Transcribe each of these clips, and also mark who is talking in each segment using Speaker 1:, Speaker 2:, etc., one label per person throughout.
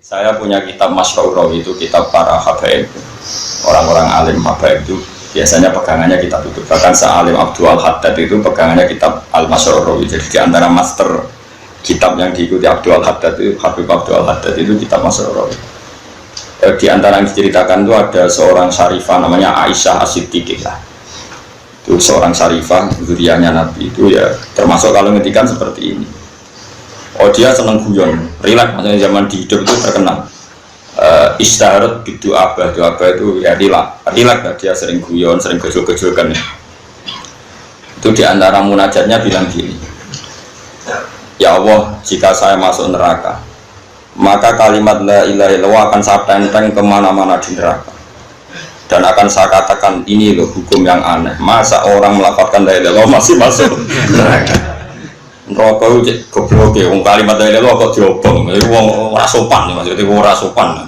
Speaker 1: Saya punya kitab Masyhur, itu kitab para habaib, orang-orang alim habaib itu biasanya pegangannya kitab itu. Bahkan Sa'alim Abdul Haddad itu pegangannya kitab Al-Masyhur. Jadi di antara master kitab yang diikuti Abdul Haddad itu, Habib Abdul Haddad itu kitab Masyhur. Di antara yang diceritakan itu ada seorang syarifah namanya Aisyah As-Siddiqah. Itu seorang syarifah zuriyahnya Nabi itu ya, termasuk kalau ngetikan seperti ini. Oh dia seneng guyon, rileks, maksudnya zaman di hidup itu terkenal. Istaharut bidu abah itu ya rileks, dia sering guyon, sering gejol-gejolkan. Itu diantara munajatnya bilang gini, ya Allah, jika saya masuk neraka, maka kalimat la ilaha illallah akan saya tenteng kemana-mana di neraka, dan akan saya katakan ini loh hukum yang aneh, masa orang melafalkan la ilaha illallah masih masuk neraka. Rokok itu goblok ya, kalimat la ilaha illallah kok diobong, itu ora sopan, maksudnya ora sopan.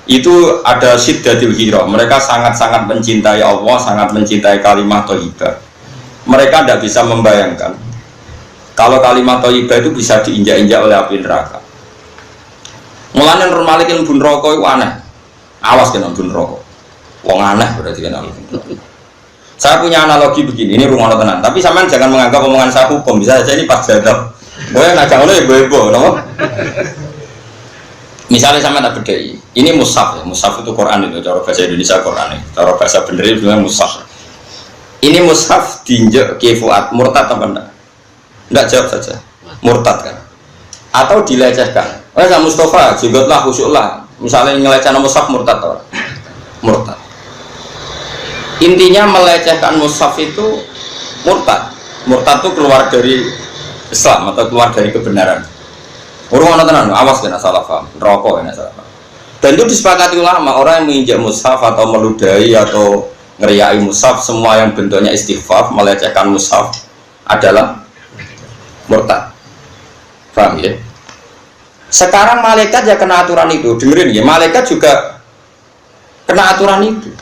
Speaker 1: Itu ada syiddatul hirah, mereka sangat-sangat mencintai Allah, sangat mencintai kalimat thayyibah. Mereka tidak bisa membayangkan kalau kalimat thayyibah itu bisa diinjak-injak oleh api neraka. Mulane normalikin bun rokok itu aneh, awas kena bun rokok, wong aneh berarti kena. Saya punya analogi begini, ini rumah tenan. Tapi sampean jangan menganggap omongan saya hukum, bisa saja ini pas jadab. Boleh ngajak oleh ibu-ibu, no? Misalnya sampean tak bedai, ini mushaf, ya. Mushaf itu Quran itu, cara bahasa Indonesia Quran, cara bahasa bener itu namanya mushaf. Ini mushaf diinjak ke Fuad, murtad apa enggak? Enggak, jawab saja, murtad kan? Atau dilecehkan? Mustafa, jengotlah, khusyuklah. Misalnya ngelecehkan mushaf murtad atau murtad. Intinya melecehkan mushaf itu murtad. Murtad itu keluar dari Islam atau keluar dari kebenaran. Orang tenan, awas kena salah paham, rokok kena salah paham. Dan itu disepakati ulama, orang yang menginjak mushaf atau meludahi atau ngeriai mushaf, semua yang bentuknya istighfar, melecehkan mushaf adalah murtad. Paham ya? Sekarang malaikat ya kena aturan itu, dengerin ya, malaikat juga kena aturan itu.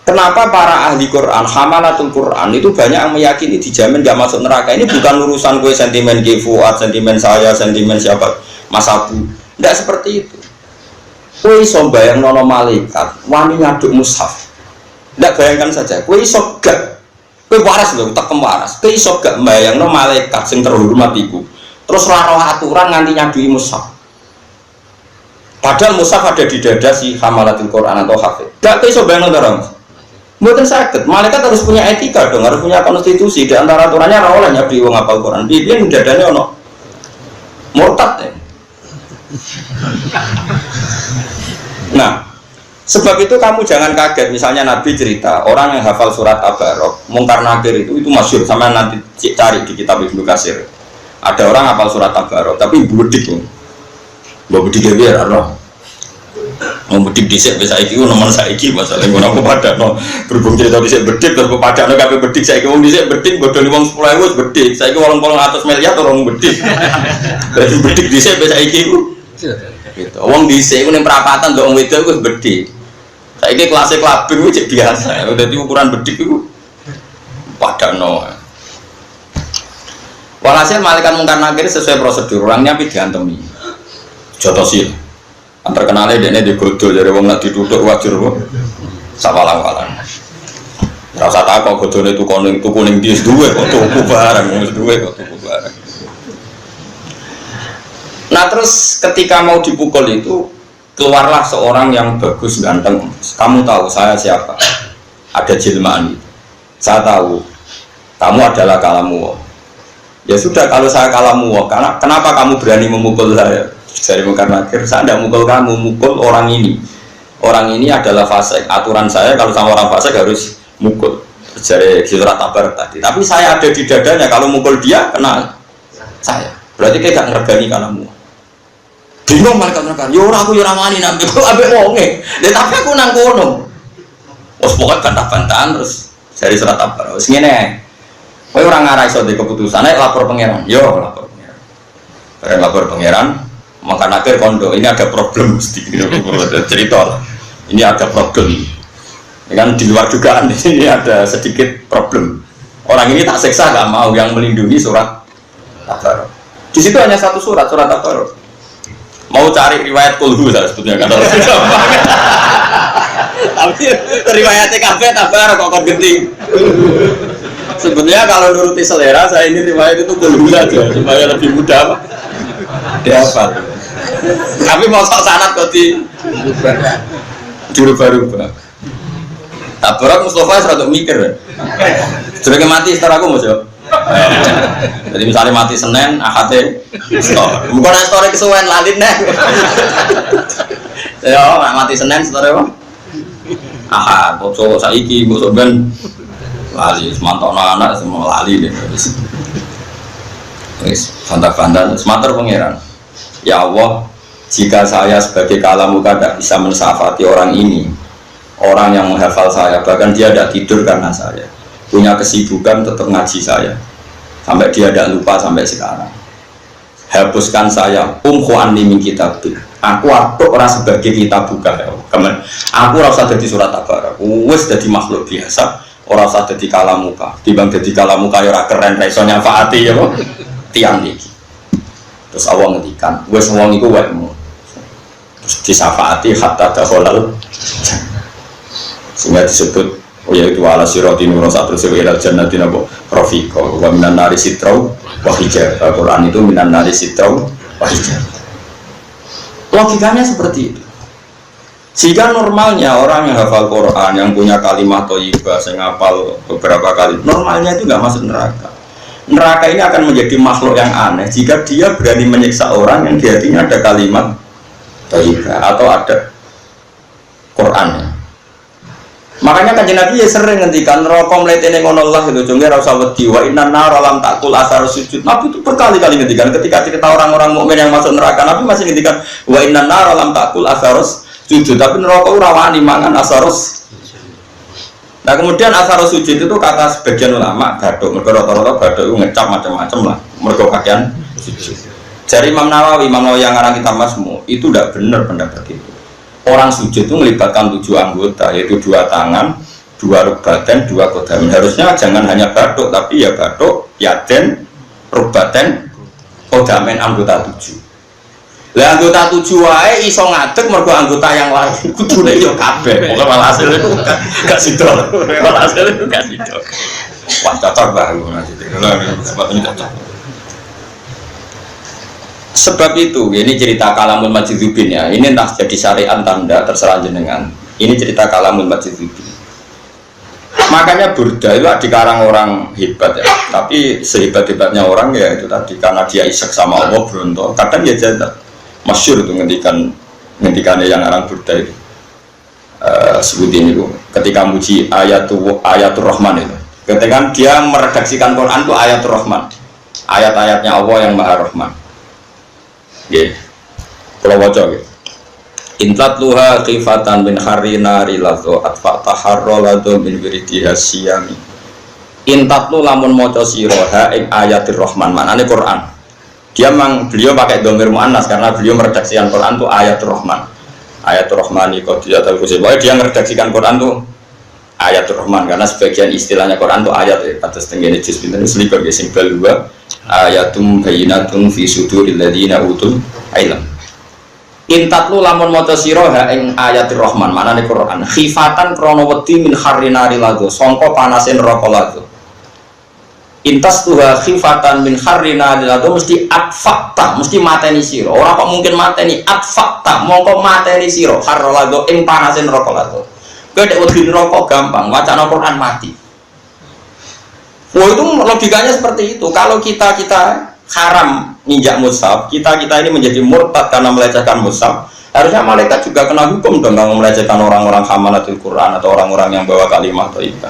Speaker 1: Kenapa para ahli Quran, hamalatul Quran itu banyak yang meyakini dijamin gak masuk neraka? Ini bukan urusan gue sentimen Fuad, sentimen saya, sentimen siapa, Mas Abu. Tidak seperti itu. Gue iso bayang nono malaikat, wani ngaduk mushaf. Tidak bayangkan saja. Gue iso gak, gue waras loh, tak waras. Gue iso gak bayang nono malaikat yang terhormat itu. Terus roh aturan nganti nyadui mushaf. Padahal mushaf ada di dada si hamalatul Quran atau hafid. Gak gue iso bayang nono. Bukan sakit, malaikat harus punya etika dong, harus punya konstitusi. Di antara aturannya oleh nyabdi wong hafal Quran. Dia dadanya ono murtad ya. Nah, sebab itu kamu jangan kaget. Misalnya Nabi cerita orang yang hafal surat Tabarok, Mungkar Nakir itu masyhur. Sama nanti cari di kitab Ibnu Katsir. Ada orang hafal surat Tabarok, tapi bedik, bedik biar Allah. Membedik dhisik wis saiki nomor saiki masalah ngono aku padakno berhubung cerita dhisik bedik terus padakno kabeh bedik saiki wong dhisik bedik bodoni wong 10.000 wis bedik saiki 800 miliar orang bedik dadi bedik dhisik wis saiki ku gitu wong dhisik ku ning perapatan ndok wong wedok wis bedik saiki kelas klabing wis biasa dadi ukuran bedik iku padakno walhasil malaikat Mungkar Nakir sesuai prosedur orangnya tapi diantemi jotosil terkenalnya dia digodol dari wong nak ditutup wajar kok sawalang-walang rasa takut godolnya itu kuning dia dua kok tuku barang nah terus ketika mau dipukul itu keluarlah seorang yang bagus ganteng. Kamu tahu saya siapa? Ada jelmaan itu. Saya tahu kamu adalah kalamu. Ya sudah, kalau saya kalamu, karena kenapa kamu berani memukul saya? Dari Mungkar Nakir, saya tidak mukul kamu, mukul orang ini. Orang ini adalah fasik. Aturan saya kalau sama orang fasik harus mukul. Dari surat Tabar tadi. Tapi saya ada di dadanya. Kalau mukul dia kena saya. Berarti dia gak ngergani kamu. Bingung malaikat Mungkar. Ya orang aku ya ramani nabi. Kok ambek wonge. Tapi aku nang kono. Wes pokoke bantah-bantahan terus dari surat Tabar. Wes ngene. Kowe ora ngarai iso di keputusan, lapor pangeran. Yo lapor pangeran. Lapor pangeran. Maka Nakir kondo, ini ada problem mesti cerita. Ini ada problem. Ini kan di luar dugaan, ini ada sedikit problem. Orang ini tak seksa, gak mau yang melindungi surat Tabarok. Di situ hanya satu surat Tabarok. cari riwayat kulhu sebetulnya kan. Tapi riwayatnya kafe tabar kok genting. Sebenarnya kalau nuruti selera saya ini riwayat itu kulhu aja supaya lebih mudah Pak. Dihafal. Tapi mau sok sanad kok dirubah-rubah. Tabarak Mustafa serata mikir. Sudah mati setelah aku mau jawab. Jadi misalnya mati Senin, Ahadnya store. Bukan store kesuwen lalin nih. Ya, mati Senin store apa? Ahad, bosok saiki, bosok ben lali, semantau anak semua lali deh. Wis, fanta-fanta, semantar pangeran. Ya Allah, jika saya sebagai kalamuka tidak bisa mensafati orang ini, orang yang menghafal saya, bahkan dia tidak tidur karena saya, punya kesibukan tetap ngaji saya, sampai dia tidak lupa sampai sekarang. Hapuskan saya, anni min kitabik. Aku orang sebagai kitab buka ya. Aku rasa jadi surat tabarak. Wes jadi makhluk biasa. Orang rasa jadi kalamuka. Dibang jadi kalamuka ya keren. Resonya faati ya kok. Tiang diki. Terus awang ngedikan. Wes wong iku wekmu. Terus disafaati hatta dakhalal. Sehingga disebut yaitu ala siratin murasat terus ila jannatin apa rafiqa wa minan nari sitrau wa hijab. Al-Qur'an itu minan nari sitrau wa hijab. Logikanya seperti itu. Jika normalnya orang yang hafal Quran, yang punya kalimat thayyibah, yang hafal beberapa kali, normalnya itu nggak masuk neraka. Neraka ini akan menjadi makhluk yang aneh jika dia berani menyiksa orang yang di hatinya ada kalimat thayyibah atau ada Qurannya. Makanya kan Nabi ya sering ngendikan rokok mletene ngono Allah itu jengge ra usah wedi wa inna nar lam takul asar sujud. Nabi itu berkali-kali ngendikan ketika cerita orang-orang mukmin yang masuk neraka, Nabi masih ngendikan wa inna nar lam takul asar sujud, tapi neraka ora wani mangan asar. Nah, kemudian asar sujud itu kata sebagian ulama gaduk, mergo rata-rata gaduk itu ngecap macam-macam lah, mergo pakaian sujud. Dari Imam Nawawi yang ngarang kitab Masmu itu tidak benar pendapat itu. Orang sujud itu melibatkan 7 anggota, yaitu 2 tangan, 2 rukbaten, 2 kodamin. Harusnya jangan hanya batuk, tapi ya batuk, yaden, rukbaten, kodamin anggota 7. Lah anggota 7 wae iso ngadeg mergo anggota yang lain kudune yo kabeh. Pokoke walhasil itu gak sido. Walhasil itu gak sido. Wah, cocok bae nanti. Sebab ini cocok. Sebab itu, ini cerita Kalamul Majidubin ya. Ini entah jadi syariat tanda terserah jenengan. Ini cerita Kalamul Majidubin. Makanya Burda itu dikarang orang hebat ya. Tapi sehebat-hebatnya orang ya itu tadi karena dia isek sama Allah berontok. Kadang ya jadat. Masyhur itu ngendikannya yang orang Burda itu. Sebutin itu. Ketika muji ayatul Rahman itu. Ketika dia meredaksikan Quran itu ayatul Rahman. Ayat-ayatnya Allah yang Maha Rahman. Nggih. Kula waca nggih. Intlat luha khifatan min harina riladho atfa taharrolado min wiridiha siyami. Intat lu lamun maca sira ing ayatir Rahman, maknane Quran. Beliau pakai dhamir muannas karena beliau meredaksikan Quran itu ayatul Rahman. Ayatul Rahmani qadiyatul kursi. Dia meredaksikan Quran itu ayatul Rahman karena sebagian istilahnya Quran itu ayat atas tenggene juz pinten selikur nggih sing bal ayatum bayyinatun fi suduril ladzina utul ilm. Intat lu lamun maca sira ing ayatir Rahman, maknane Quran. Khifatan krana wedi min harrinari ladho, sangka panase neraka ladho. Intas tuha khifatan min harrinari ladho mesti atfakta, mesti mateni sira. Ora kok mungkin mateni atfakta, mongko mateni sira har ladho ing panase neraka ladho. Kowe nek wedi neraka gampang, wacana Quran mati. Wah itu logikanya seperti itu. Kalau kita haram ninjak mushaf, kita ini menjadi murtad karena melecehkan mushaf. Harusnya malaikat juga kena hukum dong kalau melecehkan orang-orang hamalatul Quran atau orang-orang yang bawa kalimat thayyibah.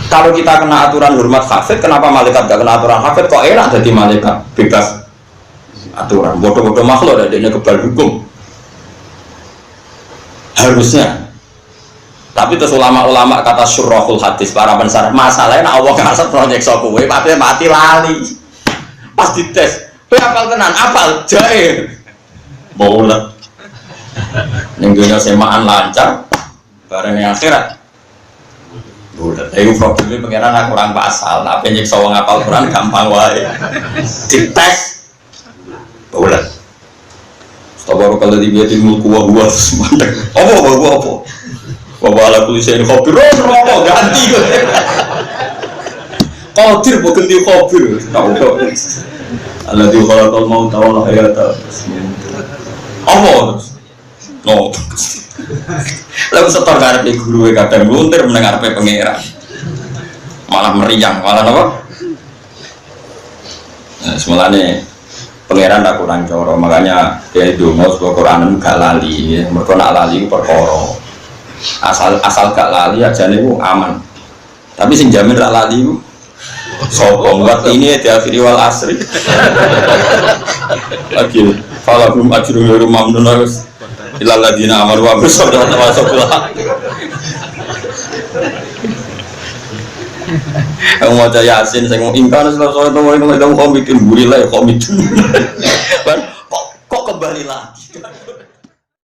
Speaker 1: Kalau kita kena aturan hormat hafid, kenapa malaikat gak kena aturan hafid? Kok enak jadi malaikat bebas aturan? Bodoh-bodoh makhluk adanya kebal hukum. Harusnya. Tapi terus ulama-ulama kata syurahul hadis para pensarah masalahnya Allah ngasih proyek kowe tapi mati lali pas dites kowe apal tenan apal jae bolet ning dunya semaan lancar bareng yang akhirat bolet itu problemnya pengeran kurang pasal tapi nyiksa wong apal Quran gampang wae dites bolet Tabarakal ladzi biyadihi mulku wa huwa mandek. Apa? Wa ala kulli syai'in qadir. Ganti kok. Qadir bukan di khabir. Tahu kok. Alladzi khalaqal mauta wal hayata. Apa terus? No. Lalu setor karepe guru kadang luntir mendengar pe pangeran. Malah meriang, malah apa? Nah, semulane pangeran tak kurang coro, makanya dia dongo sebuah Quran gak lali, mereka nak lali itu perkara. Asal gak lali aja nih aman. Tapi sing jamin rak lali itu sopong waktu ini diakhiri wal asri. Lagi falahum ajrun ghairu mamnun harus ilal ladina amanu wa bersabar tawasalah. Aku mau caya Yasin, saya mau ingkar setelah itu mau bikin gurilah ya komit. Kok kembali lagi?